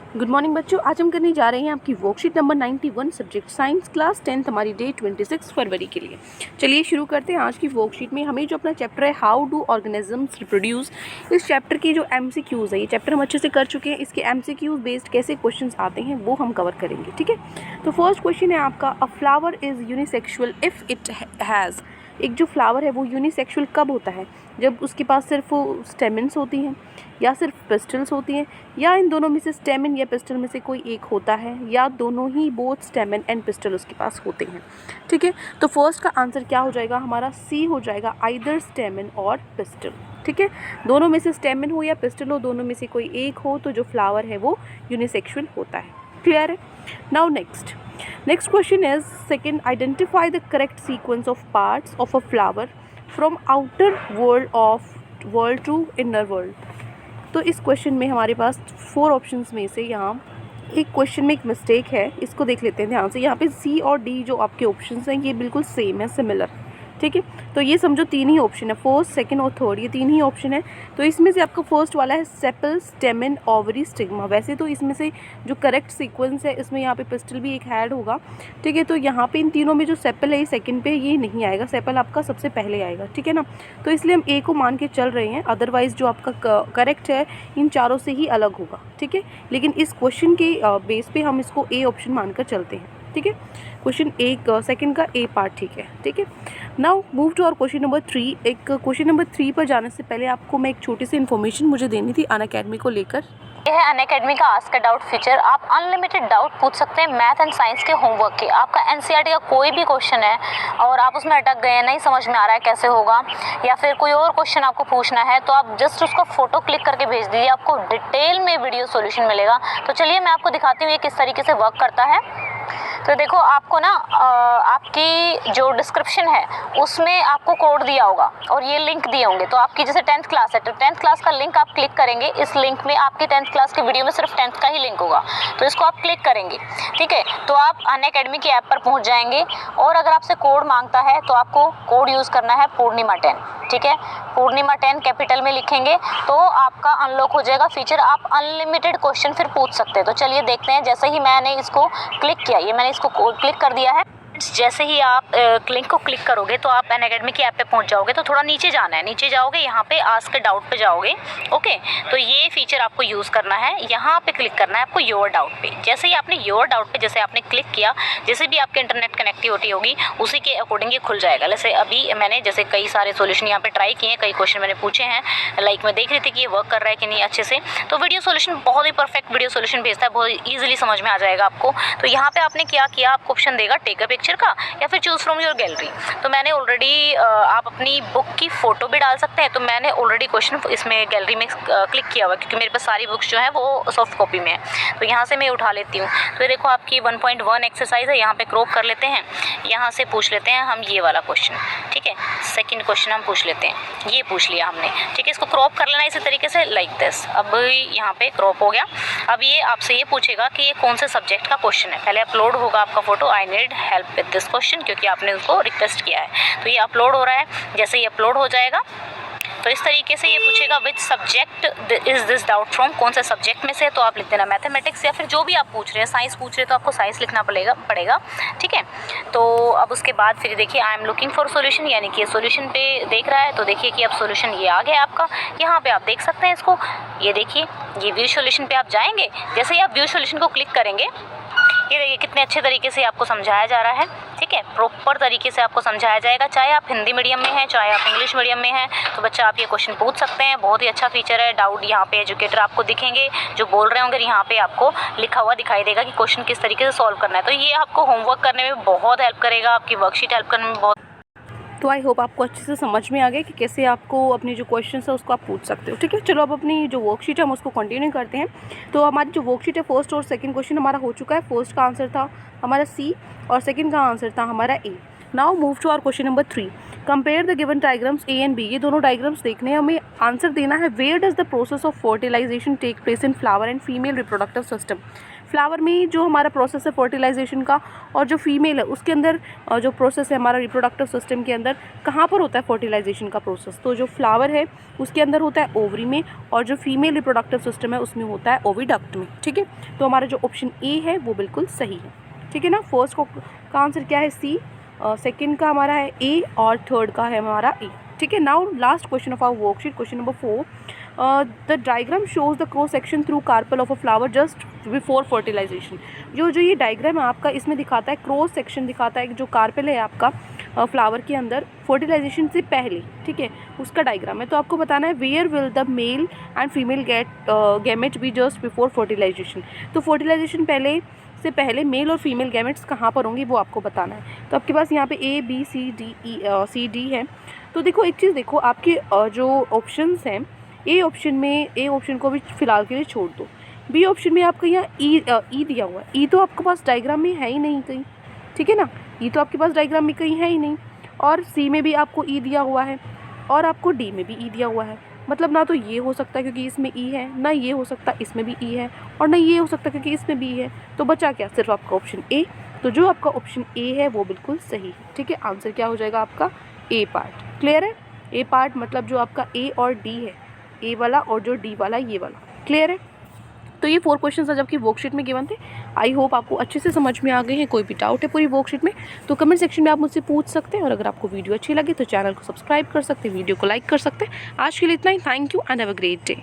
Good morning बच्चों, आज हम करने जा रहे हैं आपकी worksheet number 91 subject science class 10th हमारी डे 26 फरवरी के लिए। चलिए शुरू करते हैं। आज की वर्कशीट में हमें जो अपना चैप्टर है हाउ डू ऑर्गेनिजम्स रिप्रोड्यूस, इस चैप्टर की जो एमसीक्यूज़ है, ये चैप्टर हम अच्छे से कर चुके हैं। इसके एमसीक्यूज़ बेस्ड कैसे क्वेश्चन आते हैं वो हम कवर करेंगे। ठीक है, तो फर्स्ट क्वेश्चन है आपका, अ flower is unisexual if it has. एक जो फ्लावर है वो यूनिसेक्सुअल कब होता है? जब उसके पास सिर्फ स्टेमन्स होती हैं या सिर्फ पिस्टल्स होती हैं, या इन दोनों में से स्टेमन या पिस्टल में से कोई एक होता है, या दोनों ही बोथ स्टेमन एंड पिस्टल उसके पास होते हैं। ठीक है, तो फर्स्ट का आंसर क्या हो जाएगा हमारा? सी हो जाएगा, आइदर स्टेमन और पिस्टल। ठीक है, दोनों में से स्टेमन हो या पिस्टल हो, दोनों में से कोई एक हो तो जो फ्लावर है वो यूनिसेक्सुअल होता है। क्लियर है? Now next question is second, identify the correct sequence of parts of a flower from outer world to inner world. तो इस क्वेश्चन में हमारे पास 4 ऑप्शंस में से यहाँ एक क्वेश्चन में एक मिस्टेक है, इसको देख लेते हैं ध्यान से। यहाँ पे सी और डी जो आपके ऑप्शंस हैं ये बिल्कुल सेम है, सिमिलर। ठीक है, तो ये समझो 3 ही ऑप्शन है, फर्स्ट सेकंड और थर्ड, ये 3 ही ऑप्शन है। तो इसमें से आपका फर्स्ट वाला है सेपल, स्टेमन, ओवरी, स्टिग्मा। वैसे तो इसमें से जो करेक्ट सीक्वेंस है इसमें यहाँ पे पिस्टल भी एक ऐड होगा। ठीक है, तो यहाँ पे इन तीनों में जो सेपल है सेकंड पे ये नहीं आएगा, सेपल आपका सबसे पहले आएगा। ठीक है ना, तो इसलिए हम ए को मान के चल रहे हैं, अदरवाइज जो आपका करेक्ट है इन चारों से ही अलग होगा। ठीक है, लेकिन इस क्वेश्चन के बेस पे हम इसको ए ऑप्शन मानकर चलते हैं। ठीक है, क्वेश्चन एक सेकंड का ए पार्ट ठीक है। ठीक है, now move to our question number 3। एक क्वेश्चन नंबर 3 पर जाने से पहले आपको मैं एक छोटी सी इन्फॉर्मेशन मुझे देनी थी अनअकैडमी को लेकर। ये है अनअकैडमी का आस्क अ डाउट फीचर। आप अनलिमिटेड डाउट पूछ सकते हैं मैथ एंड साइंस के होमवर्क के। आपका एनसीईआरटी का कोई भी क्वेश्चन है और आप उसमें अटक गए हैं, नहीं समझ में आ रहा है कैसे होगा, या फिर कोई और क्वेश्चन आपको पूछना है, तो आप जस्ट उसका फोटो क्लिक करके भेज दीजिए, आपको डिटेल में वीडियो सॉल्यूशन मिलेगा। तो चलिए मैं आपको दिखाती हूँ ये किस तरीके से वर्क करता है। तो देखो, आपको ना आपकी जो डिस्क्रिप्शन है उसमें आपको कोड दिया होगा और ये लिंक दिए होंगे। तो आपकी जैसे 10th क्लास है तो 10th क्लास का लिंक आप क्लिक करेंगे। इस लिंक में आपकी 10th क्लास की वीडियो में सिर्फ 10th का ही लिंक होगा, तो इसको आप क्लिक करेंगे। ठीक है, तो आप अनअकैडमी की ऐप पर पहुंच जाएंगे और अगर आपसे कोड मांगता है तो आपको कोड यूज़ करना है पूर्णिमा 10। ठीक है, पूर्णिमा 10 कैपिटल में लिखेंगे तो आपका अनलॉक हो जाएगा फीचर, आप अनलिमिटेड क्वेश्चन फिर पूछ सकते हैं। तो चलिए देखते हैं। जैसे ही मैंने इसको क्लिक किया, ये मैंने इसको क्लिक कर दिया है। जैसे ही आप लिंक को क्लिक करोगे तो आप अनअकैडमी की ऐप पे पहुंच जाओगे। तो थोड़ा नीचे जाना है, नीचे जाओगे, यहाँ पे आस्क डाउट पे जाओगे। ओके, तो ये फीचर आपको यूज़ करना है, यहाँ पे क्लिक करना है आपको योर डाउट पे। जैसे ही आपने योर डाउट पे जैसे आपने क्लिक किया, जैसे भी आपके इंटरनेट कनेक्टिविटी होगी उसी के अकॉर्डिंग ये खुल जाएगा। जैसे अभी मैंने जैसे कई सारे सोल्यूशन यहाँ पे ट्राई किए हैं, कई क्वेश्चन मैंने पूछे हैं, लाइक मैं देख रही थी कि ये वर्क कर रहा है कि नहीं अच्छे से। तो वीडियो सोल्यूशन बहुत ही परफेक्ट वीडियो सोल्यूशन भेजता है, बहुत ईजिली समझ में आ जाएगा आपको। तो यहाँ पे आपने क्या किया, आपको ऑप्शन देगा टेक अ पिक्चर का या फिर चूज़ फ्रॉम योर गैलरी। तो मैंने ऑलरेडी आप अपनी बुक की फ़ोटो भी डाल सकते हैं। तो मैंने ऑलरेडी क्वेश्चन इसमें गैलरी में क्लिक किया हुआ है क्योंकि मेरे पास सारी बुक्स जो है वो सॉफ्ट कॉपी में है। तो यहाँ से मैं उठा लेती हूँ। तो देखो आपकी 1.1 एक्सरसाइज है, यहाँ पे क्रॉप कर लेते हैं। यहाँ से पूछ लेते हैं हम ये वाला क्वेश्चन। ठीक है, सेकंड क्वेश्चन हम पूछ लेते हैं, ये पूछ लिया हमने। ठीक है, इसको क्रॉप कर लेना इसी तरीके से, लाइक दिस। अब यहाँ पे क्रॉप हो गया। अब ये आपसे ये पूछेगा कि ये कौन से सब्जेक्ट का क्वेश्चन है। पहले अपलोड होगा आपका photo, I need help with this question, क्योंकि आपने उसको रिक्वेस्ट किया है। तो ये अपलोड हो रहा है। जैसे ये अपलोड हो जाएगा तो इस तरीके से ये पूछेगा which subject is this doubt from, कौन से सब्जेक्ट में से। तो आप लिख देना मैथमेटिक्स, या फिर जो भी आप पूछ रहे हैं, साइंस पूछ रहे हैं तो आपको साइंस लिखना पड़ेगा। ठीक है, तो अब उसके बाद फिर देखिए I am looking for solution, यानी कि ये सोल्यूशन पे देख रहा है। तो देखिए कि अब सोल्यूशन ये आ गया आपका, यहाँ पे आप देख सकते हैं इसको। ये देखिए, ये व्यू सोल्यूशन पे आप जाएंगे। जैसे ही आप व्यू सोल्यूशन को क्लिक करेंगे, ये देखिए कितने अच्छे तरीके से आपको समझाया जा रहा है। ठीक है, प्रॉपर तरीके से आपको समझाया जाएगा, चाहे आप हिंदी मीडियम में हैं, चाहे आप इंग्लिश मीडियम में हैं। तो बच्चा आप ये क्वेश्चन पूछ सकते हैं। बहुत ही अच्छा फीचर है। डाउट यहाँ पे एजुकेटर आपको दिखेंगे जो बोल रहे होंगे, यहाँ पे आपको लिखा हुआ दिखाई देगा कि क्वेश्चन किस तरीके से सॉल्व करना है। तो ये आपको होमवर्क करने में बहुत हेल्प करेगा, आपकी वर्कशीट हेल्प करने में बहुत। तो आई होप आपको अच्छे से समझ में आ गया कि कैसे आपको अपनी जो क्वेश्चन है उसको आप पूछ सकते हो। ठीक है, चलो अब अपनी जो वर्कशीट है हम उसको कंटिन्यू करते हैं। तो हमारी जो वर्कशीट है फर्स्ट और सेकंड क्वेश्चन हमारा हो चुका है। फर्स्ट का आंसर था हमारा सी और सेकंड का आंसर था हमारा A. Now move to our question number 3। Compare the given diagrams A and B, ये दोनों डायग्राम्स देखने हैं, हमें आंसर देना है where does the process of fertilisation take place in flower and female reproductive system. Flower में जो हमारा प्रोसेस है फर्टिलाइजेशन का और जो फीमेल है उसके अंदर जो प्रोसेस है हमारा रिप्रोडक्टिव सिस्टम के अंदर कहाँ पर होता है फर्टिलाइजेशन का प्रोसेस, तो जो फ्लावर है उसके अंदर होता है ओवरी में और जो फीमेल रिप्रोडक्टिव सिस्टम है उसमें होता है ओविडक्ट में। ठीक है, तो हमारा जो ऑप्शन ए है वो बिल्कुल सही है। ठीक है ना, फर्स्ट का आंसर क्या है सी, सेकंड का हमारा है ए और थर्ड का है हमारा ए। ठीक है, now last question of our worksheet, question number 4, the diagram shows the cross section through carpel of a flower just before fertilisation. जो ये डायग्राम है आपका इसमें दिखाता है क्रॉस सेक्शन, दिखाता है जो कार्पल है आपका फ्लावर के अंदर फर्टिलाइजेशन से पहले। ठीक है, उसका डायग्राम है, तो आपको बताना है where will the male and female gamete be just before fertilisation. तो फर्टिलाइजेशन से पहले मेल और फीमेल गैमेट्स कहाँ पर होंगे वो आपको बताना है। तो आपके पास यहाँ पे ए बी सी डी है। तो देखो एक चीज़ देखो, आपके जो ऑप्शंस हैं ए ऑप्शन को भी फिलहाल के लिए छोड़ दो। बी ऑप्शन में आपका यहाँ ई दिया हुआ है, ई तो आपके पास डायग्राम में है ही नहीं कहीं। ठीक है ना, ई तो आपके पास डायग्राम में कहीं है ही नहीं। और सी में भी आपको ई दिया हुआ है और आपको डी में भी ई दिया हुआ है। मतलब ना तो ये हो सकता है क्योंकि इसमें ई है, ना ये हो सकता इसमें भी ई है, और ना ये हो सकता क्योंकि इसमें भी है। तो बचा क्या, सिर्फ आपका ऑप्शन ए। तो जो आपका ऑप्शन ए है वो बिल्कुल सही है। ठीक है, आंसर क्या हो जाएगा आपका ए पार्ट। क्लियर है, ए पार्ट मतलब जो आपका ए और डी है, ए वाला और जो डी वाला ये वाला। क्लियर है, तो ये 4 क्वेश्चन आज आपकी वर्कशीट में गिवन थे। आई होप आपको अच्छे से समझ में आ गए हैं। कोई भी डाउट है पूरी वर्कशीट में तो कमेंट सेक्शन में आप मुझसे पूछ सकते हैं, और अगर आपको वीडियो अच्छी लगे तो चैनल को सब्सक्राइब कर सकते हैं, वीडियो को लाइक कर सकते हैं। आज के लिए इतना ही। Thank you and have a great day.